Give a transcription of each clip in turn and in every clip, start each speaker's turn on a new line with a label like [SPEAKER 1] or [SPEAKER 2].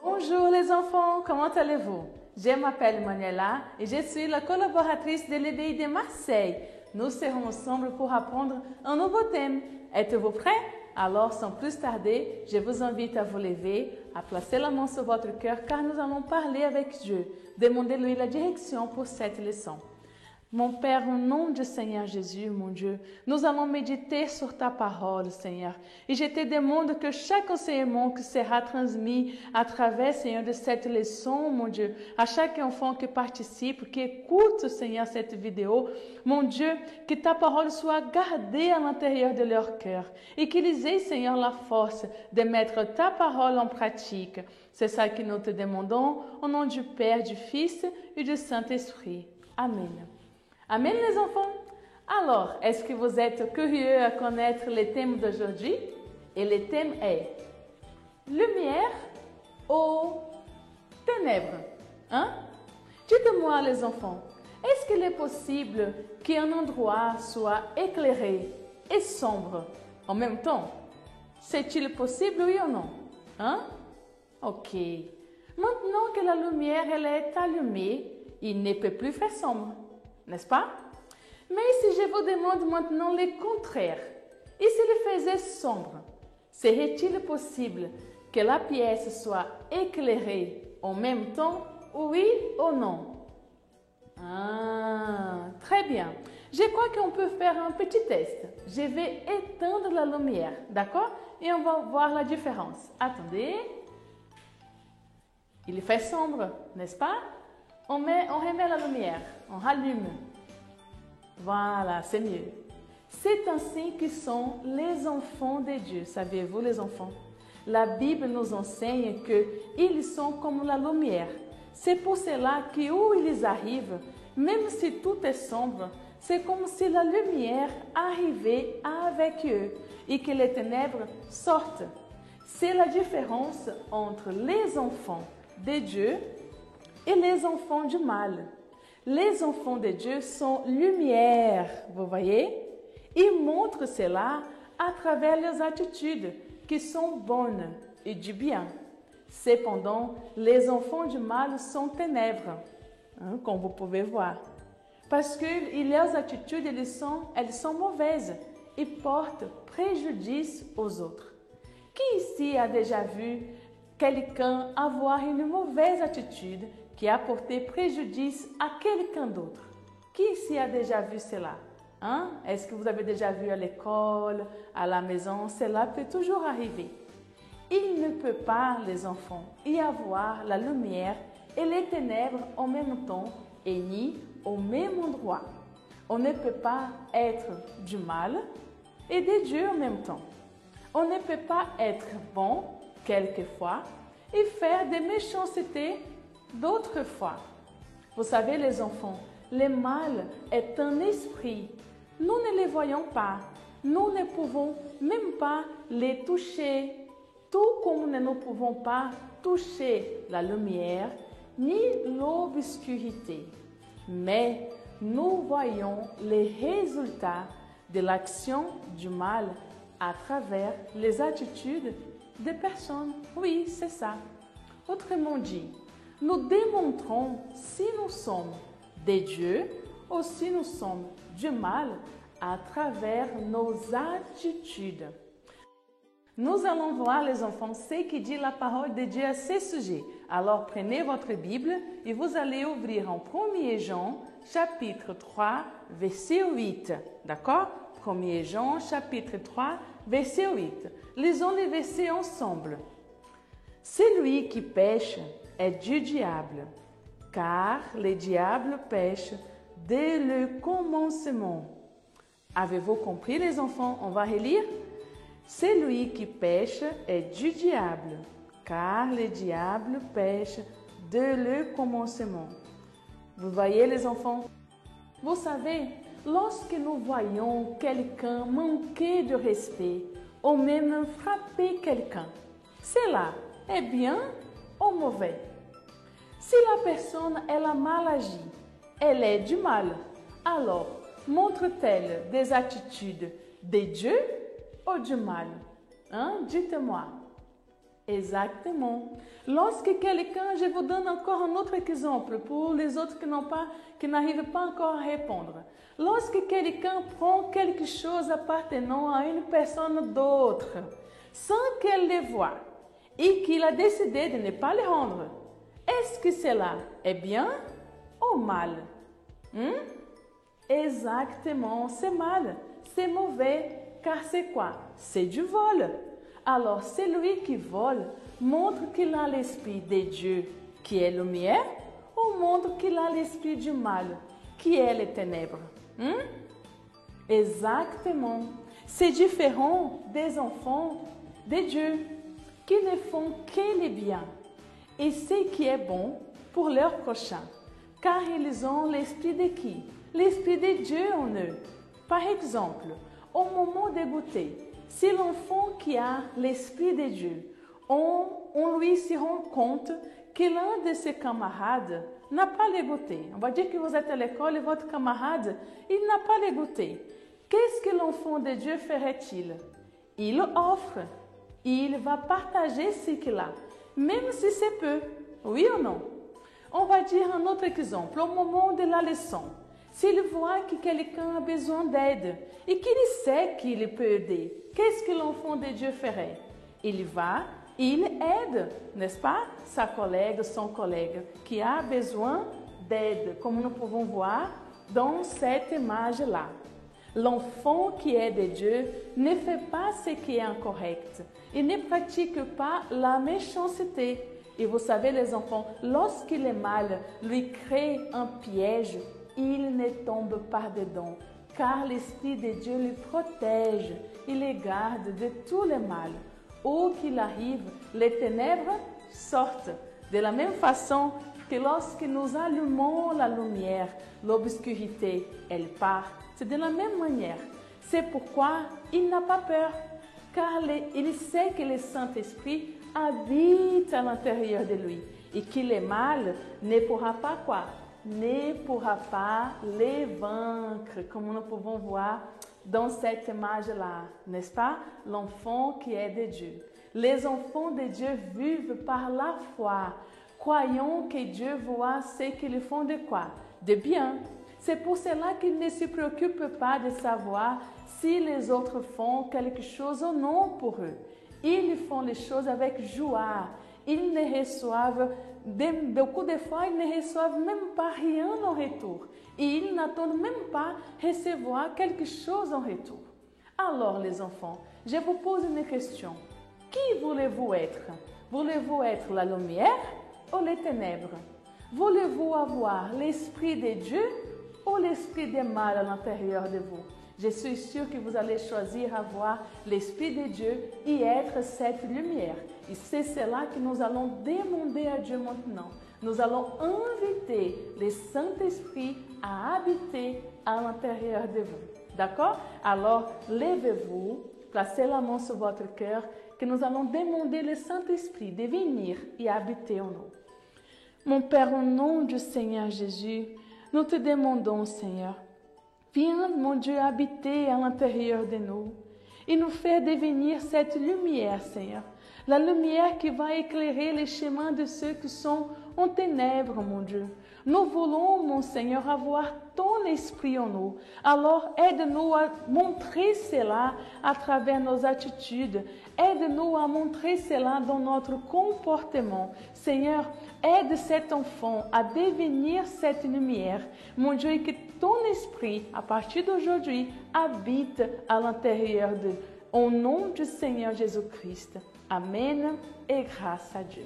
[SPEAKER 1] Bonjour les enfants, comment allez-vous? Je m'appelle Manuela et je suis la collaboratrice de l'EBI de Marseille. Nous serons ensemble pour apprendre un nouveau thème. Êtes-vous prêts? Alors, sans plus tarder, je vous invite à vous lever, à placer la main sur votre cœur car nous allons parler avec Dieu. Demandez-lui la direction pour cette leçon. Mon Père, au nom du Seigneur Jésus, mon Dieu, nous allons méditer sur ta parole, Seigneur. Et je te demande que chaque enseignement qui sera transmis à travers, Seigneur, de cette leçon, mon Dieu, à chaque enfant qui participe, qui écoute, Seigneur, cette vidéo, mon Dieu, que ta parole soit gardée à l'intérieur de leur cœur et qu'ils aient, Seigneur, la force de mettre ta parole en pratique. C'est ça que nous te demandons au nom du Père, du Fils et du Saint-Esprit. Amen. Amen les enfants. Alors, est-ce que vous êtes curieux à connaître le thème d'aujourd'hui? Et le thème est lumière ou ténèbres? Hein? Dites-moi les enfants, est-ce qu'il est possible qu'un endroit soit éclairé et sombre en même temps? C'est-il possible, oui ou non? Hein? Ok. Maintenant que la lumière elle est allumée, il ne peut plus faire sombre. N'est-ce pas? Mais si je vous demande maintenant le contraire, et s'il faisait sombre, serait-il possible que la pièce soit éclairée en même temps, oui ou non? Ah, très bien. Je crois qu'on peut faire un petit test. Je vais éteindre la lumière, d'accord? Et on va voir la différence. Attendez. Il fait sombre, n'est-ce pas? On remet la lumière, on rallume. Voilà, c'est mieux. C'est ainsi que sont les enfants de Dieu. Savez-vous les enfants? La Bible nous enseigne qu'ils sont comme la lumière. C'est pour cela que où ils arrivent, même si tout est sombre, c'est comme si la lumière arrivait avec eux et que les ténèbres sortent. C'est la différence entre les enfants de Dieu et les enfants du mal. Les enfants de Dieu sont lumière, vous voyez? Ils montrent cela à travers leurs attitudes qui sont bonnes et du bien. Cependant, les enfants du mal sont ténèbres, comme vous pouvez voir. Parce que leurs attitudes, elles sont mauvaises et portent préjudice aux autres. Qui ici a déjà vu quelqu'un avoir une mauvaise attitude qui a porté préjudice à quelqu'un d'autre? Qui ici a déjà vu cela? Est-ce que vous avez déjà vu à l'école, à la maison? Cela peut toujours arriver. Il ne peut pas, les enfants, y avoir la lumière et les ténèbres en même temps et ni au même endroit. On ne peut pas être du mal et de Dieu en même temps. On ne peut pas être bon quelquefois et faire des méchancetés d'autres fois. Vous savez les enfants, le mal est un esprit. Nous ne les voyons pas. Nous ne pouvons même pas les toucher. Tout comme nous ne pouvons pas toucher la lumière ni l'obscurité. Mais nous voyons les résultats de l'action du mal à travers les attitudes des personnes. Oui, c'est ça. Autrement dit, nous démontrons si nous sommes de Dieu ou si nous sommes du mal à travers nos attitudes. Nous allons voir les enfants ce que dit la parole de Dieu à ce sujet. Alors prenez votre Bible et vous allez ouvrir en 1er Jean chapitre 3 verset 8. D'accord? 1er Jean chapitre 3 verset 8. Lisons les versets ensemble. Celui qui pêche est du diable, car le diable pêche dès le commencement. Avez-vous compris les enfants? On va relire. Celui qui pêche est du diable, car le diable pêche dès le commencement. Vous voyez les enfants? Vous savez, lorsque nous voyons quelqu'un manquer de respect ou même frapper quelqu'un, cela est bien ou mauvais? Si la personne elle a mal agi, elle est du mal, alors montre-t-elle des attitudes de Dieu ou du mal? Dites-moi. Exactement. Lorsque quelqu'un, je vous donne encore un autre exemple pour les autres qui n'arrivent pas encore à répondre. Lorsque quelqu'un prend quelque chose appartenant à une personne d'autre, sans qu'elle le voie, et qu'il a décidé de ne pas le rendre, est-ce que cela est bien ou mal? Exactement, c'est mal, c'est mauvais, car c'est quoi? C'est du vol. Alors, celui qui vole montre qu'il a l'esprit de Dieu, qui est lumière, ou montre qu'il a l'esprit du mal, qui est les ténèbres. Exactement. C'est différent des enfants de Dieu, qui ne font que le bien, et ce qui est bon pour leur prochain, car ils ont l'esprit de qui? L'esprit de Dieu en eux. Par exemple, au moment de goûter, si l'enfant qui a l'esprit de Dieu, on lui se rend compte que l'un de ses camarades n'a pas le goûter. On va dire que vous êtes à l'école et votre camarade, il n'a pas le goûter. Qu'est-ce que l'enfant de Dieu ferait-il? Il offre. Il va partager ce qu'il a, même si c'est peu. Oui ou non? On va dire un autre exemple. Au moment de la leçon, s'il voit que quelqu'un a besoin d'aide et qu'il sait qu'il peut aider, qu'est-ce que l'enfant de Dieu ferait? Il va, il aide, n'est-ce pas? Sa collègue, son collègue, qui a besoin d'aide, comme nous pouvons voir dans cette image-là. L'enfant qui est de Dieu ne fait pas ce qui est incorrect. Il ne pratique pas la méchanceté. Et vous savez, les enfants, lorsqu'il est mal, lui crée un piège, il ne tombe pas dedans, car l'Esprit de Dieu le protège, il le garde de tout le mal. Où qu'il arrive, les ténèbres sortent. De la même façon que lorsque nous allumons la lumière, l'obscurité, elle part. C'est de la même manière. C'est pourquoi il n'a pas peur, car il sait que le Saint-Esprit habite à l'intérieur de lui et que le mal ne pourra pas quoi? Ne pourra pas les vaincre, comme nous pouvons voir dans cette image-là, n'est-ce pas? L'enfant qui est de Dieu. Les enfants de Dieu vivent par la foi, croyant que Dieu voit ce qu'ils font de quoi? De bien. C'est pour cela qu'ils ne se préoccupent pas de savoir si les autres font quelque chose ou non pour eux. Ils font les choses avec joie. Ils ne reçoivent, beaucoup de fois, ils ne reçoivent même pas rien en retour. Et ils n'attendent même pas recevoir quelque chose en retour. Alors les enfants, je vous pose une question. Qui voulez-vous être? Voulez-vous être la lumière ou les ténèbres? Voulez-vous avoir l'Esprit de Dieu ou l'Esprit de mal à l'intérieur de vous? Je suis sûre que vous allez choisir avoir l'Esprit de Dieu et être cette lumière. Et c'est cela que nous allons demander à Dieu maintenant. Nous allons inviter le Saint-Esprit à habiter à l'intérieur de vous. D'accord? Alors, levez-vous, placez la main sur votre cœur, que nous allons demander le Saint-Esprit de venir et habiter en nous. Mon Père, au nom du Seigneur Jésus, nous te demandons, Seigneur, viens, mon Dieu, habiter à l'intérieur de nous et nous faire devenir cette lumière, Seigneur. La lumière qui va éclairer les chemins de ceux qui sont en ténèbres, mon Dieu. Nous voulons, mon Seigneur, avoir ton esprit en nous. Alors, aide-nous à montrer cela à travers nos attitudes. Aide-nous à montrer cela dans notre comportement. Seigneur, aide cet enfant à devenir cette lumière. Mon Dieu, et que ton esprit, à partir d'aujourd'hui, habite à l'intérieur d'eux. Au nom du Seigneur Jésus-Christ. Amen et grâce à Dieu.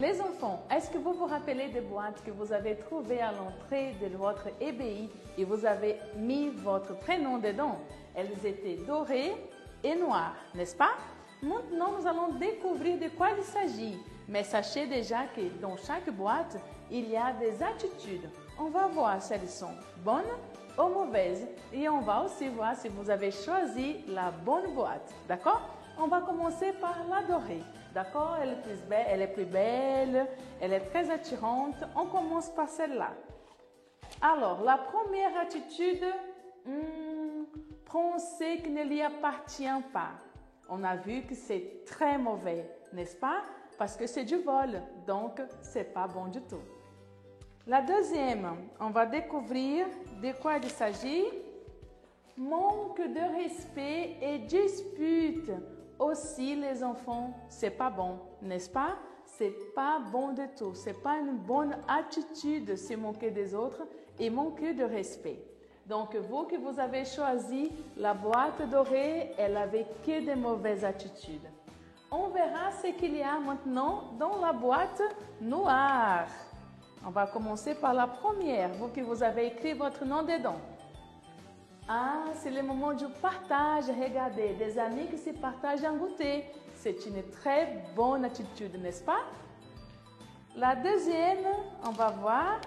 [SPEAKER 1] Les enfants, est-ce que vous vous rappelez des boîtes que vous avez trouvées à l'entrée de votre EBI et vous avez mis votre prénom dedans? Elles étaient dorées et noires, n'est-ce pas? Maintenant, nous allons découvrir de quoi il s'agit. Mais sachez déjà que dans chaque boîte, il y a des attitudes. On va voir si elles sont bonnes ou mauvaises. Et on va aussi voir si vous avez choisi la bonne boîte. D'accord? On va commencer par la dorée. D'accord? Elle est plus belle, elle est très attirante. On commence par celle-là. Alors, la première attitude, prends ce qui ne lui appartient pas. On a vu que c'est très mauvais, n'est-ce pas? Parce que c'est du vol, donc c'est pas bon du tout. La deuxième, on va découvrir de quoi il s'agit. Manque de respect et dispute. Aussi, les enfants, c'est pas bon, n'est-ce pas? C'est pas bon du tout. C'est pas une bonne attitude de se moquer des autres et manquer de respect. Donc, vous que vous avez choisi la boîte dorée, elle avait que de mauvaises attitudes. On verra ce qu'il y a maintenant dans la boîte noire. On va commencer par la première, vous que vous avez écrit votre nom dedans. Ah, c'est le moment du partage. Regardez, des amis qui se partagent un goûter. C'est une très bonne attitude, n'est-ce pas? La deuxième, on va voir.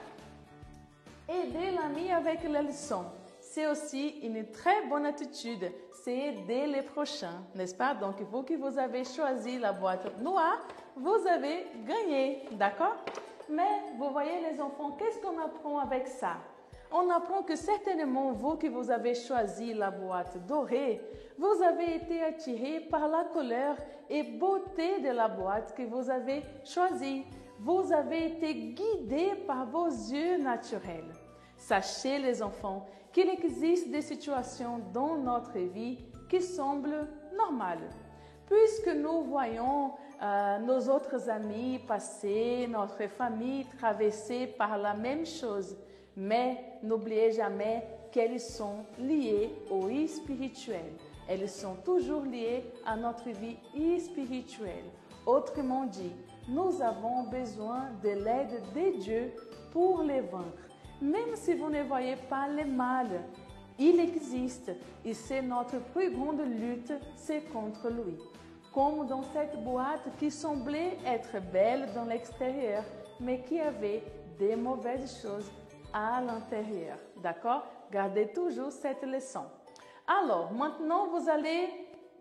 [SPEAKER 1] Aider l'ami avec les leçons. C'est aussi une très bonne attitude. C'est aider les prochains, n'est-ce pas? Donc, vous qui vous avez choisi la boîte noire, vous avez gagné, d'accord? Mais vous voyez les enfants, qu'est-ce qu'on apprend avec ça? On apprend que certainement, vous qui vous avez choisi la boîte dorée, vous avez été attirés par la couleur et beauté de la boîte que vous avez choisie. Vous avez été guidés par vos yeux naturels. Sachez les enfants qu'il existe des situations dans notre vie qui semblent normales. Puisque nous voyons nos autres amis passer, notre famille traverser par la même chose, mais n'oubliez jamais qu'elles sont liées au spirituel. Elles sont toujours liées à notre vie spirituelle. Autrement dit, nous avons besoin de l'aide de Dieu pour les vaincre. Même si vous ne voyez pas le mal, il existe et c'est notre plus grande lutte, c'est contre lui. Comme dans cette boîte qui semblait être belle dans l'extérieur, mais qui avait des mauvaises choses à l'intérieur. D'accord? Gardez toujours cette leçon. Alors, maintenant, vous allez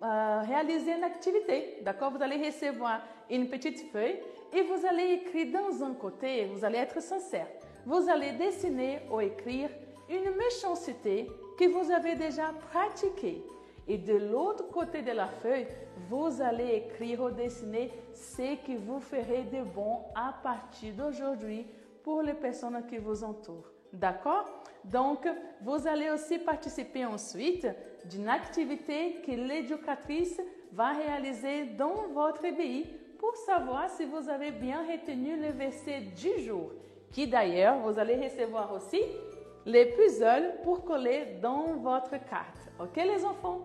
[SPEAKER 1] réaliser une activité. D'accord? Vous allez recevoir une petite feuille et vous allez écrire dans un côté, vous allez être sincère. Vous allez dessiner ou écrire une méchanceté que vous avez déjà pratiquée. Et de l'autre côté de la feuille, vous allez écrire ou dessiner ce que vous ferez de bon à partir d'aujourd'hui pour les personnes qui vous entourent. D'accord? Donc, vous allez aussi participer ensuite d'une activité que l'éducatrice va réaliser dans votre pays pour savoir si vous avez bien retenu le verset du jour, qui d'ailleurs, vous allez recevoir aussi les puzzles pour coller dans votre carte. Ok les enfants?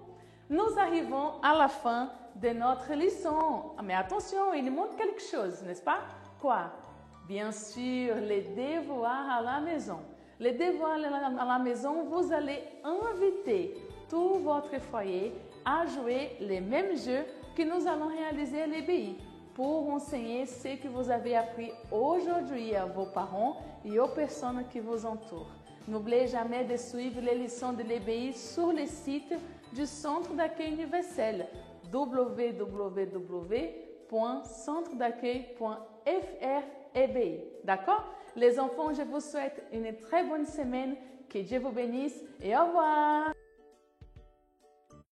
[SPEAKER 1] Nous arrivons à la fin de notre leçon. Mais attention, il manque quelque chose, n'est-ce pas? Quoi? Bien sûr, les devoirs à la maison. Les devoirs à la maison, vous allez inviter tout votre foyer à jouer les mêmes jeux que nous allons réaliser à l'EBI pour enseigner ce que vous avez appris aujourd'hui à vos parents et aux personnes qui vous entourent. N'oubliez jamais de suivre les leçons de l'EBI sur le site du Centre d'accueil universel www.centredaccueil.fr/EBI. D'accord? Les enfants, je vous souhaite une très bonne semaine. Que Dieu vous bénisse et au revoir!